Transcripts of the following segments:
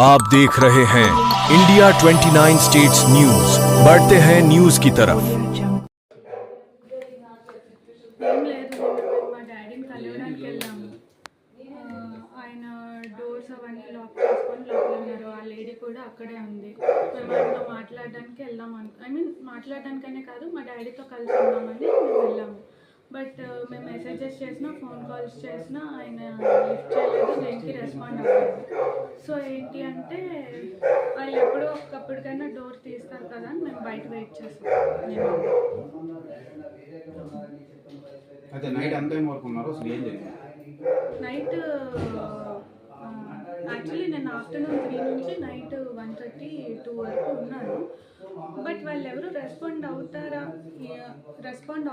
आप देख रहे हैं इंडिया 29 स्टेट्स न्यूज। बढ़ते हैं न्यूज की तरफ। ఏం లేదు మా డాడీని కలవడానికి వెళ్ళాము. ఆయన డోర్స్ అవన్నీ లాక్ చేసుకొని లోపల ఉన్నారు. ఆ లేడీ కూడా అక్కడే ఉంది. మేము ఆయనతో మాట్లాడడానికి వెళ్దాం మాట్లాడడానికనే కాదు, మా డాడీతో కలిసి ఉన్నామని మేము వెళ్ళాము. బట్ మేము మెసేజెస్ చేసినా, ఫోన్ కాల్స్ చేసినా ఆయన లిఫ్ట్ చేయలేదు, దేనికి రెస్పాండ్ అవ్వలేదు. సో ఏంటి అంటే వాళ్ళు ఎప్పుడో ఒకప్పటికైనా డోర్ తీస్తారు కదా అని మేము బయట వెయిట్ చేస్తాం. నైట్ యాక్చువల్లీ నేను ఆఫ్టర్నూన్ 3 నుంచి నైట్ 1:30, 2 వరకు ఉన్నాను. బట్ వాళ్ళు ఎవరు రెస్పాండ్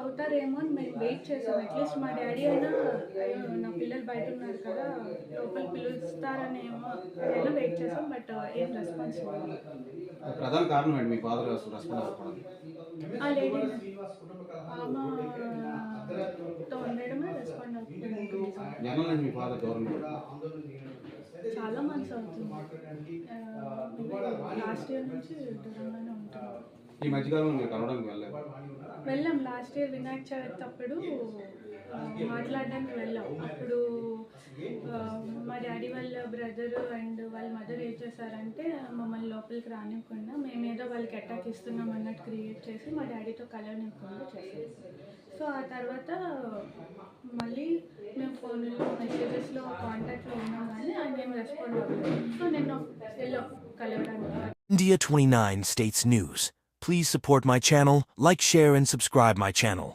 అవుతారేమో అని మేము వెయిట్ చేసాం. అట్లీస్ట్ మా డాడీ అయినా నా పిల్లలు బయట ఉన్నారు కదా, లోపల పిలుస్తారనేమో అయినా వెయిట్ చేసాం. బట్ ఏం రెస్పాన్స్ లేదు. ప్రధాన కారణం ఏంటి మీ ఫాదర్ రెస్పాండ్ అవ్వకపోవడం? ఆ లేడీ ఆమెతో ఉండడమే రెస్పాండ్ అవుతుంది. మీ ఫాదర్ గవర్నమెంట్ చాలా మంత్స్ అవుతుంది. లాస్ట్ ఇయర్ నుంచి దూరంగానే ఉంటున్నాం. ఈ మధ్యకాలంలో మీరు కలవడానికి వెళ్ళాం. లాస్ట్ ఇయర్ వినాయక చవితి అప్పుడు మాట్లాడడానికి వెళ్ళాం. అప్పుడు మా డాడీ వాళ్ళ బ్రదర్ అండ్ వాళ్ళ మదర్ ఏం చేశారంటే మమ్మల్ని లోపలికి రానివ్వకుండా మేమేదో వాళ్ళకి అటాక్ ఇస్తున్నాం అన్నట్టు క్రియేట్ చేసి మా డాడీతో కలవనివ్వకుండా చేశారు. సో ఆ తర్వాత మళ్ళీ మేము ఫోన్లో మెసేజెస్లో కాంటాక్ట్లో ఉన్నాం కానీ ఆయన ఏం రెస్పాండ్ అవ్వలేదు. సో నేను వెళ్ళాం కలవడానికి. India 29 States News. Please support my channel, like, share and subscribe my channel.